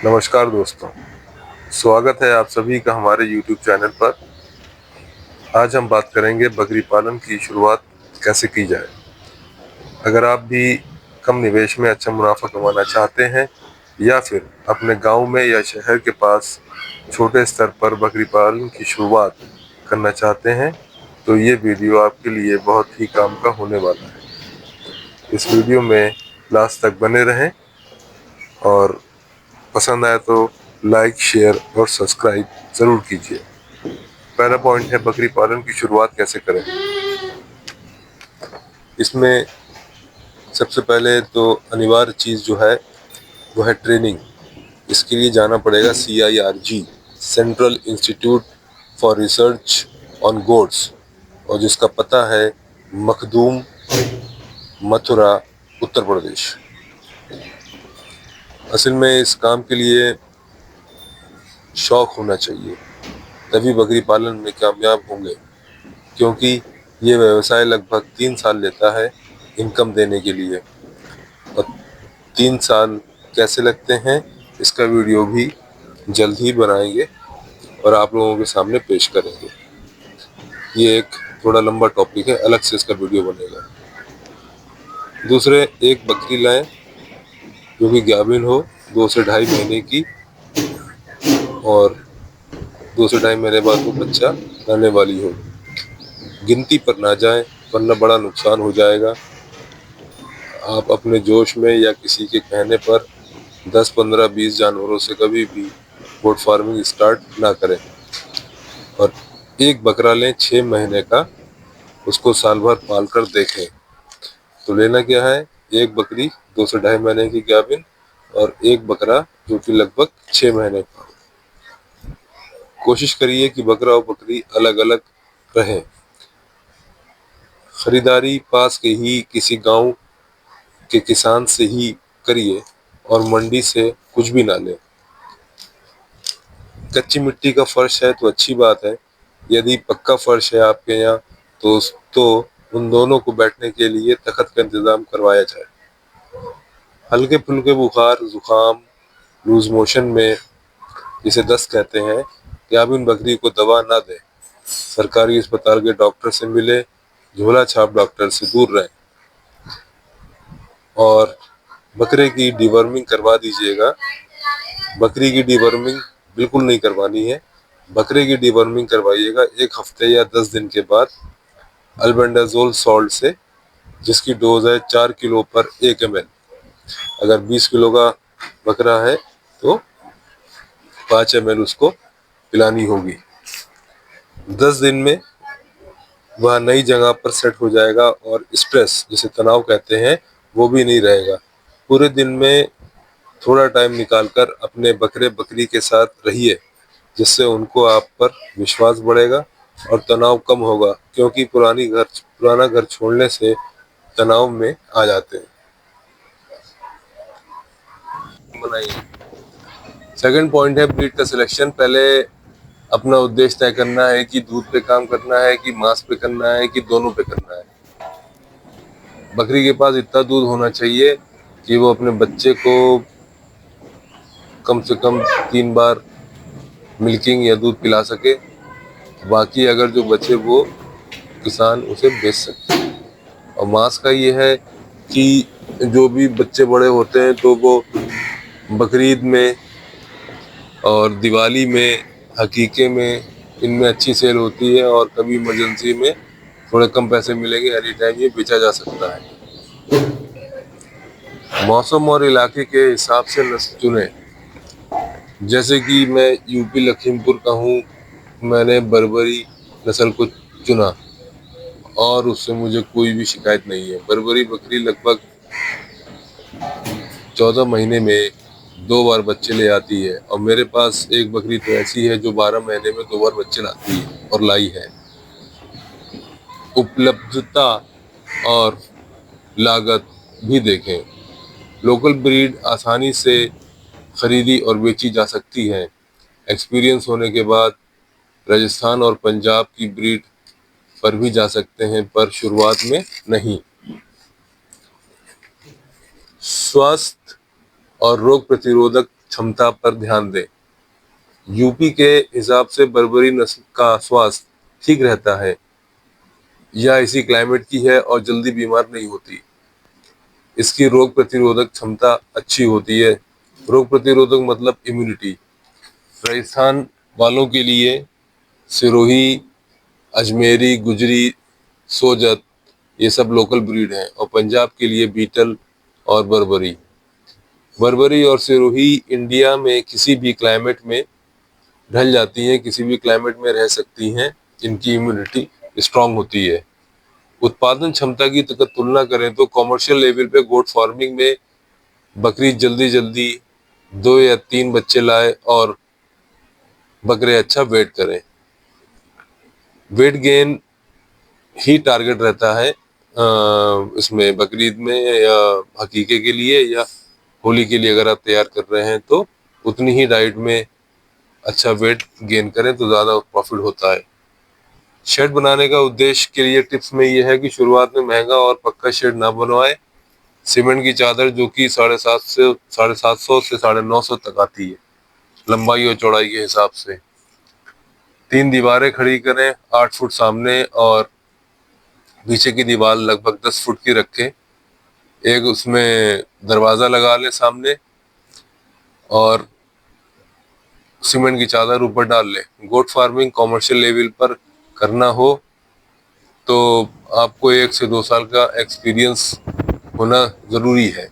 नमस्कार दोस्तों, स्वागत है आप सभी का हमारे YouTube चैनल पर। आज हम बात करेंगे बकरी पालन की शुरुआत कैसे की जाए। अगर आप भी कम निवेश में अच्छा मुनाफा कमाना चाहते हैं या फिर अपने गांव में या शहर के पास छोटे स्तर पर बकरी पालन की शुरुआत करना चाहते हैं तो ये वीडियो आपके लिए बहुत ही काम का होने वाला है। इस वीडियो में लास्ट तक बने रहें और पसंद आए तो लाइक, शेयर और सब्सक्राइब ज़रूर कीजिए। पहला पॉइंट है बकरी पालन की शुरुआत कैसे करें। इसमें सबसे पहले तो अनिवार्य चीज़ जो है वो है ट्रेनिंग। इसके लिए जाना पड़ेगा CIRG, central institute for research on goats, और जिसका पता है मखदूम, मथुरा, उत्तर प्रदेश। असल में इस काम के लिए शौक़ होना चाहिए, तभी बकरी पालन में कामयाब होंगे, क्योंकि ये व्यवसाय लगभग 3 साल लेता है इनकम देने के लिए। और 3 साल कैसे लगते हैं इसका वीडियो भी जल्द ही बनाएंगे और आप लोगों के सामने पेश करेंगे। ये एक थोड़ा लंबा टॉपिक है, अलग से इसका वीडियो बनेगा। दूसरे, एक बकरी लाएं जो कि गाभिन हो 2 से ढाई महीने की, और 2 से ढाई महीने बाद वो बच्चा लाने वाली हो। गिनती पर ना जाएं वरना बड़ा नुकसान हो जाएगा। आप अपने जोश में या किसी के कहने पर 10, 15, 20 जानवरों से कभी भी गोट फार्मिंग स्टार्ट ना करें। और एक बकरा लें 6 महीने का, उसको साल भर पाल कर देखें। तो लेना क्या है, एक बकरी 2 से ढाई महीने की गाभिन और एक बकरा जो कि लगभग 6 महीने का। कोशिश करिए कि बकरा और बकरी अलग अलग रहें। खरीदारी पास के ही किसी गांव के किसान से ही करिए और मंडी से कुछ भी ना लें। कच्ची मिट्टी का फर्श है तो अच्छी बात है, यदि पक्का फर्श है आपके यहाँ तो उन दोनों को बैठने के लिए तख्त का इंतजाम करवाया जाए। हल्के फुल्के बुखार, जुकाम, लूज मोशन में, जिसे दस्त कहते हैं, गाभिन बकरी को दवा ना दें। सरकारी अस्पताल के डॉक्टर से मिले, झोला छाप डॉक्टर से दूर रहें। और बकरे की डिवर्मिंग करवा दीजिएगा। बकरी की डिवर्मिंग बिल्कुल नहीं करवानी है। बकरे की डिवर्मिंग करवाइएगा 1 हफ्ते या 10 दिन के बाद अल्बेंडाजोल सॉल्ट से, जिसकी डोज है 4 किलो पर 1 ml। अगर 20 किलो का बकरा है तो 5 ml उसको पिलानी होगी। 10 दिन में वह नई जगह पर सेट हो जाएगा और स्ट्रेस, जिसे तनाव कहते हैं, वो भी नहीं रहेगा। पूरे दिन में थोड़ा टाइम निकालकर अपने बकरे बकरी के साथ रहिए, जिससे उनको आप पर विश्वास बढ़ेगा और तनाव कम होगा, क्योंकि पुराना घर छोड़ने से तनाव में आ जाते हैं। सेकंड पॉइंट है ब्रीड का सिलेक्शन। पहले अपना उद्देश्य तय करना है कि दूध पे काम करना है कि मांस पे करना है कि दोनों पे करना है। बकरी के पास इतना दूध होना चाहिए कि वो अपने बच्चे को कम से कम 3 बार मिल्किंग या दूध पिला सके। बाकी अगर जो बचे वो किसान उसे बेच सकते हैं। और मांस का ये है कि जो भी बच्चे बड़े होते हैं तो वो बकरीद में और दिवाली में, हकीके में, इनमें अच्छी सेल होती है। और कभी इमरजेंसी में थोड़े कम पैसे मिलेंगे, एनी टाइम ये बेचा जा सकता है। मौसम और इलाके के हिसाब से नस्ल चुने। जैसे कि मैं यूपी लखीमपुर का हूँ, मैंने बर्बरी नस्ल को चुना और उससे मुझे कोई भी शिकायत नहीं है। बर्बरी बकरी लगभग 14 महीने में 2 बार बच्चे ले आती है, और मेरे पास एक बकरी तो ऐसी है जो 12 महीने में 2 बार बच्चे लाती है और लाई है। उपलब्धता और लागत भी देखें। लोकल ब्रीड आसानी से खरीदी और बेची जा सकती है। एक्सपीरियंस होने के बाद राजस्थान और पंजाब की ब्रीड पर भी जा सकते हैं, पर शुरुआत में नहीं। स्वास्थ्य और रोग प्रतिरोधक क्षमता पर ध्यान दें। यूपी के हिसाब से बर्बरी नस्ल का स्वास्थ्य ठीक रहता है। यह इसी क्लाइमेट की है और जल्दी बीमार नहीं होती। इसकी रोग प्रतिरोधक क्षमता अच्छी होती है। रोग प्रतिरोधक मतलब इम्यूनिटी। राजस्थान वालों के लिए सिरोही, अजमेरी, गुजरी, सोजत ये सब लोकल ब्रीड हैं, और पंजाब के लिए बीटल और बर्बरी। बर्बरी और सिरोही इंडिया में किसी भी क्लाइमेट में ढल जाती हैं, किसी भी क्लाइमेट में रह सकती हैं। इनकी इम्यूनिटी स्ट्रांग होती है। उत्पादन क्षमता की तुलना करें तो कॉमर्शियल लेवल पे गोट फार्मिंग में बकरी जल्दी जल्दी 2 या 3 बच्चे लाए और बकरे अच्छा वेट करें। वेट गेन ही टारगेट रहता है इसमें बकरीद में या हकीके के लिए या होली के लिए। अगर आप तैयार कर रहे हैं तो उतनी ही डाइट में अच्छा वेट गेन करें तो ज़्यादा प्रॉफिट होता है। शेड बनाने का उद्देश्य के लिए टिप्स में ये है कि शुरुआत में महंगा और पक्का शेड ना बनवाएं। सीमेंट की चादर जो कि 750 से 950 तक आती है लंबाई और चौड़ाई के हिसाब से। 3 दीवारें खड़ी करें, 8 फुट सामने और पीछे की दीवार लगभग 10 फुट की रखें। एक उसमें दरवाज़ा लगा लें सामने और सीमेंट की चादर ऊपर डाल लें। गोट फार्मिंग कॉमर्शियल लेवल पर करना हो तो आपको 1 से 2 साल का एक्सपीरियंस होना ज़रूरी है।